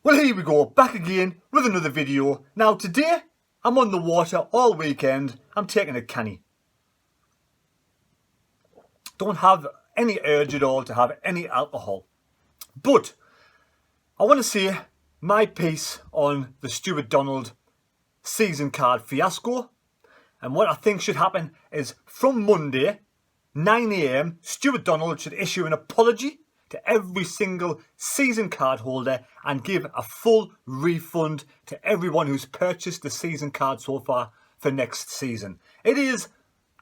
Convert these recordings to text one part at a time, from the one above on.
Well, here we go, back again with another video. Now today, I'm on the water all weekend. I'm taking a canny. Don't have any urge at all to have any alcohol. But I want to say my piece on the Stewart Donald season card fiasco. And what I think should happen is from Monday, 9 AM, Stewart Donald should issue an apology to every single season card holder and give a full refund to everyone who's purchased the season card so far for next season. It is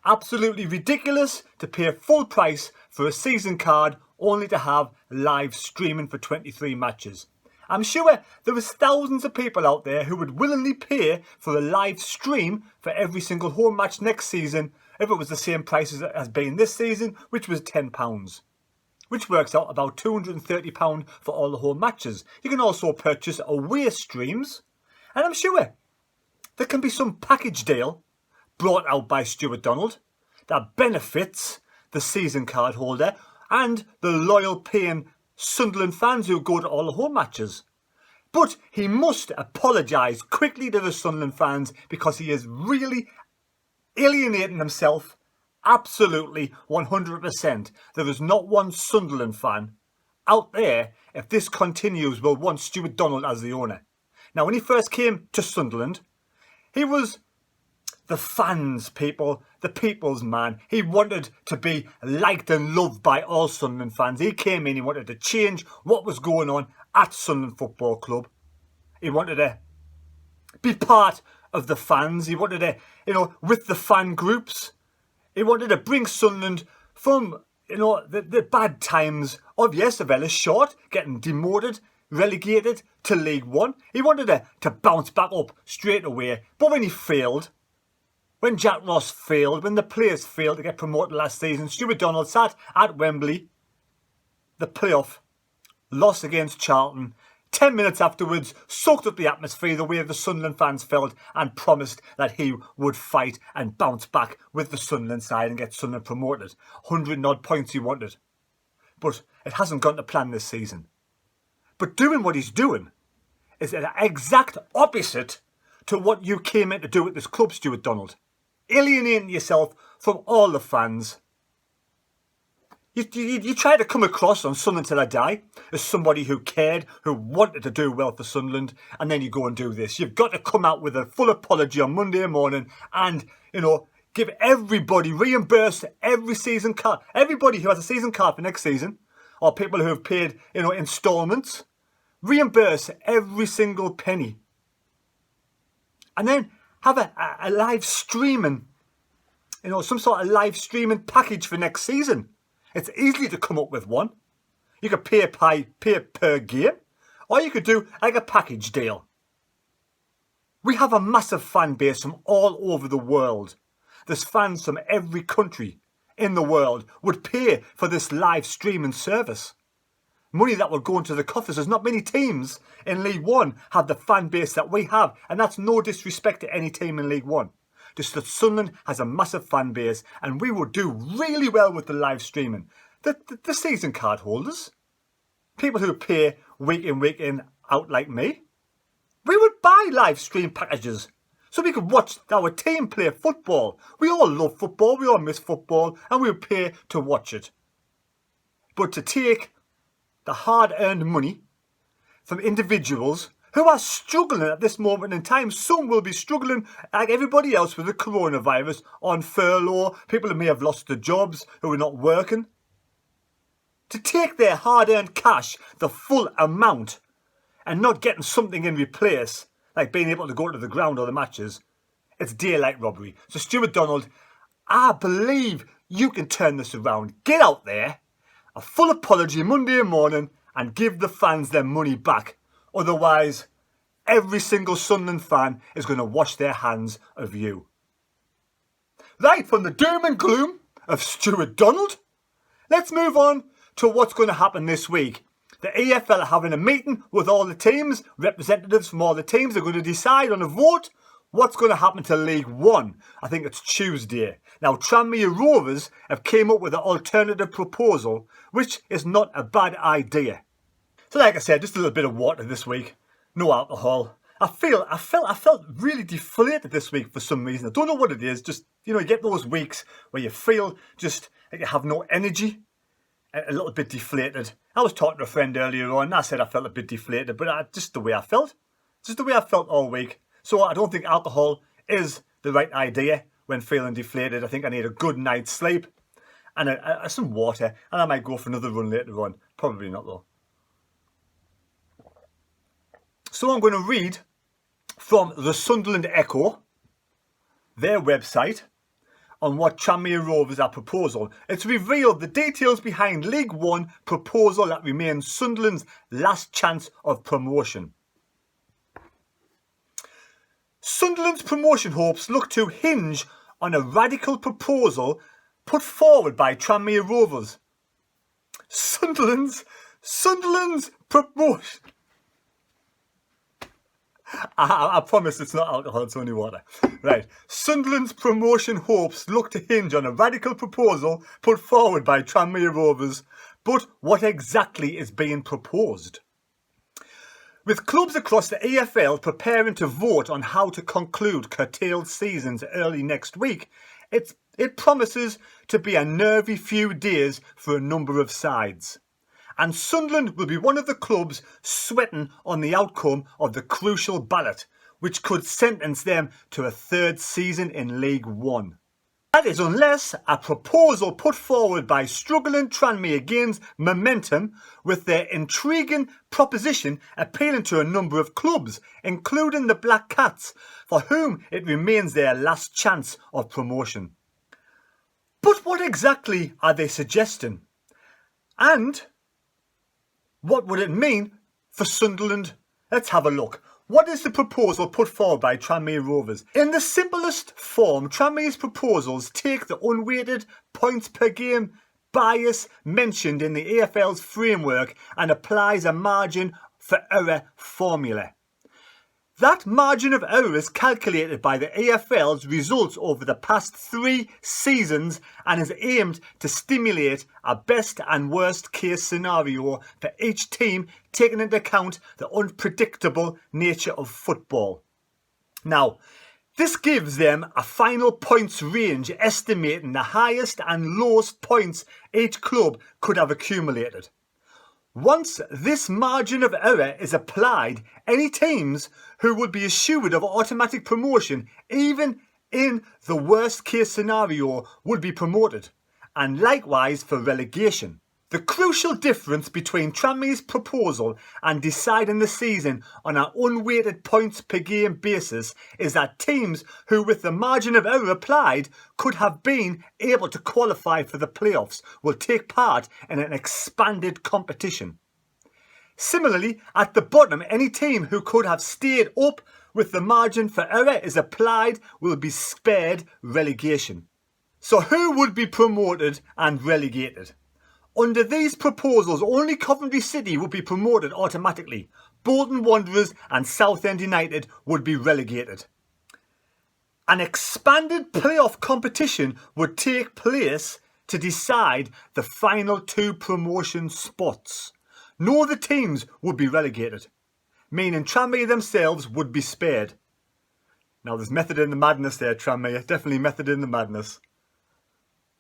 absolutely ridiculous to pay full price for a season card only to have live streaming for 23 matches. I'm sure there is thousands of people out there who would willingly pay for a live stream for every single home match next season if it was the same price as it has been this season, which was £10. Which works out about £230 for all the home matches. You can also purchase away streams, and I'm sure there can be some package deal brought out by Stewart Donald that benefits the season card holder and the loyal paying Sunderland fans who go to all the home matches. But he must apologise quickly to the Sunderland fans because he is really alienating himself. Absolutely 100%. There is not one Sunderland fan out there, if this continues, will want Stewart Donald as the owner. Now, when he first came to Sunderland, he was the fans, people, the people's man. He wanted to be liked and loved by all Sunderland fans. He came in, he wanted to change what was going on at Sunderland Football Club. He wanted to be part of the fans. He wanted to, with the fan groups. He wanted to bring Sunderland from, the bad times of, yes, the EFL is short, getting demoted, relegated to League One. He wanted to bounce back up straight away. But when he failed, when Jack Ross failed, when the players failed to get promoted last season, Stewart Donald sat at Wembley, the playoff, lost against Charlton. 10 minutes afterwards, soaked up the atmosphere the way the Sunderland fans felt and promised that he would fight and bounce back with the Sunderland side and get Sunderland promoted. 100 odd points he wanted. But it hasn't gone to plan this season. But doing what he's doing is an exact opposite to what you came in to do at this club, Stewart Donald. Alienating yourself from all the fans. You try to come across on Sunderland Till I Die as somebody who cared, who wanted to do well for Sunderland, and then you go and do this. You've got to come out with a full apology on Monday morning and, give everybody, reimburse every season card, everybody who has a season card for next season, or people who have paid, instalments, reimburse every single penny. And then have a live streaming, some sort of live streaming package for next season. It's easy to come up with one. You could pay per game, or you could do like a package deal. We have a massive fan base from all over the world. There's fans from every country in the world would pay for this live streaming service. Money that would go into the coffers. There's not many teams in League One have the fan base that we have, and that's no disrespect to any team in League One. Just that Sunderland has a massive fan base and we would do really well with the live streaming. The season card holders, people who pay week in out like me, we would buy live stream packages so we could watch our team play football. We all love football, we all miss football, and we would pay to watch it. But to take the hard-earned money from individuals who are struggling at this moment in time. Some will be struggling like everybody else with the coronavirus, on furlough, people who may have lost their jobs, who are not working. To take their hard-earned cash, the full amount, and not getting something in replace, like being able to go to the ground or the matches, it's daylight robbery. So Stewart Donald, I believe you can turn this around. Get out there, a full apology Monday morning, and give the fans their money back. Otherwise, every single Sunderland fan is going to wash their hands of you. Right, from the doom and gloom of Stewart Donald, let's move on to what's going to happen this week. The EFL are having a meeting with all the teams, representatives from all the teams. They're going to decide on a vote what's going to happen to League One. I think it's Tuesday. Now, Tranmere Rovers have came up with an alternative proposal, which is not a bad idea. So like I said, just a little bit of water this week. no alcohol. I felt really deflated this week for some reason. I don't know what it is. Just, you get those weeks where you feel just like you have no energy, a little bit deflated. I was talking to a friend earlier on, and I said I felt a bit deflated, but just the way I felt. Just the way I felt all week. So I don't think alcohol is the right idea when feeling deflated. I think I need a good night's sleep and some water, and I might go for another run later on. Probably not though. So I'm going to read from the Sunderland Echo, their website, on what Tranmere Rovers are proposing. It's revealed the details behind League One proposal that remains Sunderland's last chance of promotion. Sunderland's promotion hopes look to hinge on a radical proposal put forward by Tranmere Rovers. Sunderland's promotion... I promise it's not alcohol, it's only water. Right. Sunderland's promotion hopes look to hinge on a radical proposal put forward by Tranmere Rovers. But what exactly is being proposed? With clubs across the EFL preparing to vote on how to conclude curtailed seasons early next week, it promises to be a nervy few days for a number of sides. And Sunderland will be one of the clubs sweating on the outcome of the crucial ballot, which could sentence them to a third season in League One. That is unless a proposal put forward by struggling Tranmere gains momentum, with their intriguing proposition appealing to a number of clubs, including the Black Cats, for whom it remains their last chance of promotion. But what exactly are they suggesting? And what would it mean for Sunderland? Let's have a look. What is the proposal put forward by Tranmere Rovers? In the simplest form, Tranmere's proposals take the unweighted points per game bias mentioned in the EFL's framework and applies a margin for error formula. That margin of error is calculated by the EFL's results over the past 3 seasons and is aimed to stimulate a best and worst case scenario for each team, taking into account the unpredictable nature of football. Now, this gives them a final points range estimating the highest and lowest points each club could have accumulated. Once this margin of error is applied, any teams who would be assured of automatic promotion, even in the worst case scenario, would be promoted, and likewise for relegation. The crucial difference between Tranmere's proposal and deciding the season on an unweighted points per game basis is that teams who, with the margin of error applied, could have been able to qualify for the playoffs will take part in an expanded competition. Similarly, at the bottom, any team who could have stayed up with the margin for error is applied will be spared relegation. So who would be promoted and relegated? Under these proposals, only Coventry City would be promoted automatically. Bolton Wanderers and Southend United would be relegated. An expanded playoff competition would take place to decide the final 2 promotion spots. No other teams would be relegated, meaning Tranmere themselves would be spared. Now there's method in the madness there, Tranmere. Definitely method in the madness.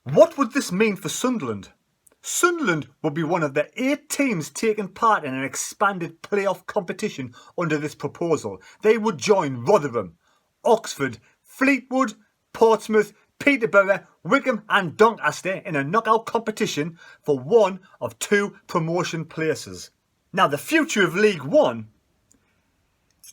What would this mean for Sunderland? Sunderland would be one of the 8 teams taking part in an expanded playoff competition under this proposal. They would join Rotherham, Oxford, Fleetwood, Portsmouth, Peterborough, Wickham and Doncaster in a knockout competition for one of 2 promotion places. Now the future of League One.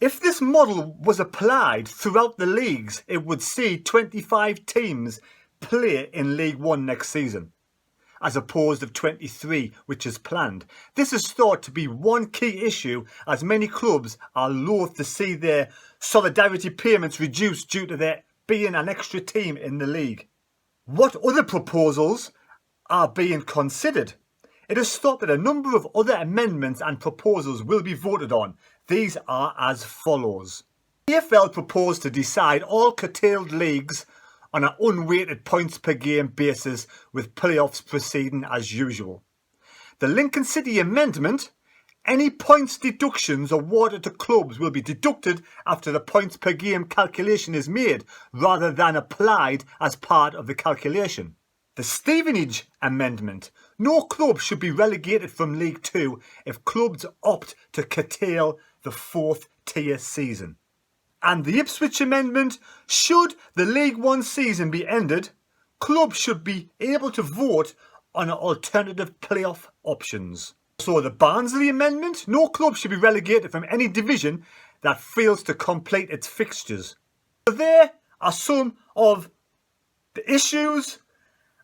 If this model was applied throughout the leagues, it would see 25 teams play in League One next season, as opposed to 23, which is planned. This is thought to be one key issue, as many clubs are loath to see their solidarity payments reduced due to there being an extra team in the league. What other proposals are being considered? It is thought that a number of other amendments and proposals will be voted on. These are as follows. The EFL proposed to decide all curtailed leagues on an unweighted points per game basis, with playoffs proceeding as usual. The Lincoln City Amendment Any points deductions awarded to clubs will be deducted after the points per game calculation is made, rather than applied as part of the calculation. The Stevenage Amendment. No club should be relegated from League Two if clubs opt to curtail the fourth tier season. And the Ipswich Amendment. Should the League One season be ended, clubs should be able to vote on alternative playoff options. So the Barnsley Amendment. No club should be relegated from any division that fails to complete its fixtures. So there are some of the issues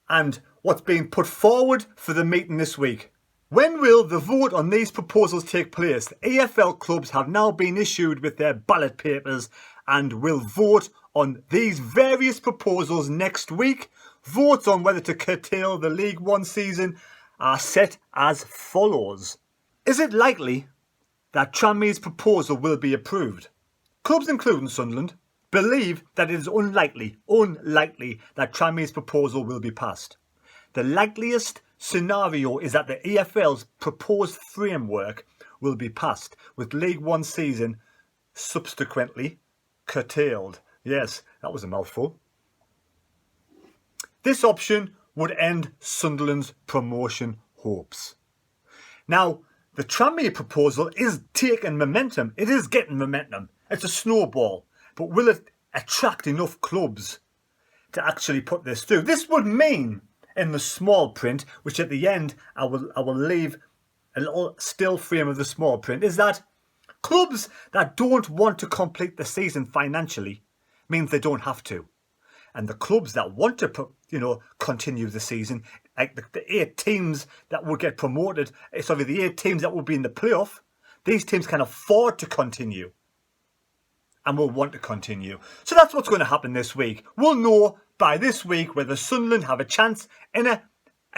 and what's being put forward for the meeting this week. When will the vote on these proposals take place? The EFL clubs have now been issued with their ballot papers and will vote on these various proposals next week. Votes on whether to curtail the League One season are set as follows. Is it likely that Tranmere's proposal will be approved? Clubs including Sunderland believe that it is unlikely that Tranmere's proposal will be passed. The likeliest scenario is that the EFL's proposed framework will be passed, with League One season subsequently curtailed. Yes, that was a mouthful. This option would end Sunderland's promotion hopes. Now, the Tranmere proposal is taking momentum. It is getting momentum. It's a snowball. But will it attract enough clubs to actually put this through? This would mean, in the small print, which at the end I will leave a little still frame of the small print, is that clubs that don't want to complete the season financially means they don't have to. And the clubs that want to, continue the season, like the 8 teams that will get promoted, the 8 teams that will be in the playoff, these teams can afford to continue and will want to continue. So that's what's going to happen this week. We'll know by this week whether Sunderland have a chance in a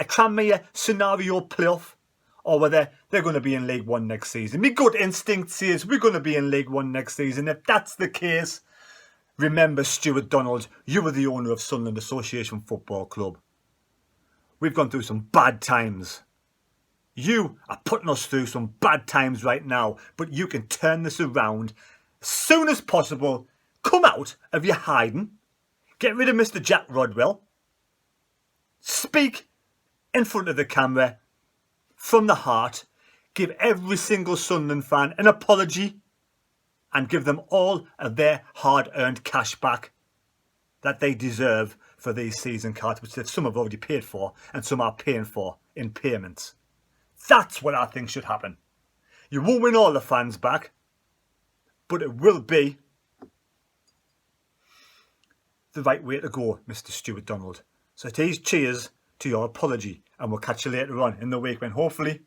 Tranmere scenario playoff or whether they're going to be in League One next season. My gut instinct says we're going to be in League One next season. If that's the case, remember, Stewart Donald, you were the owner of Sunderland Association Football Club. We've gone through some bad times. You are putting us through some bad times right now, but you can turn this around as soon as possible. Come out of your hiding. Get rid of Mr. Jack Rodwell. Speak in front of the camera from the heart. Give every single Sunderland fan an apology and give them all of their hard-earned cash back that they deserve for these season cards, which some have already paid for and some are paying for in payments. That's what I think should happen. You won't win all the fans back, but it will be the right way to go, Mr. Stewart Donald. So please cheers to your apology, and we'll catch you later on in the week when hopefully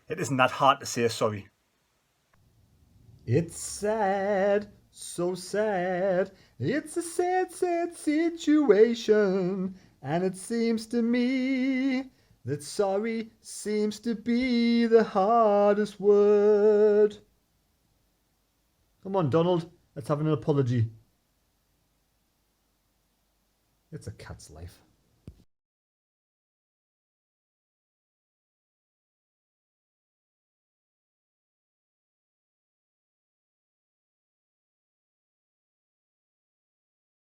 it isn't that hard to say sorry. It's sad, so sad. It's a sad, sad situation. And it seems to me that sorry seems to be the hardest word. Come on, Donald, let's have an apology. It's a cat's life.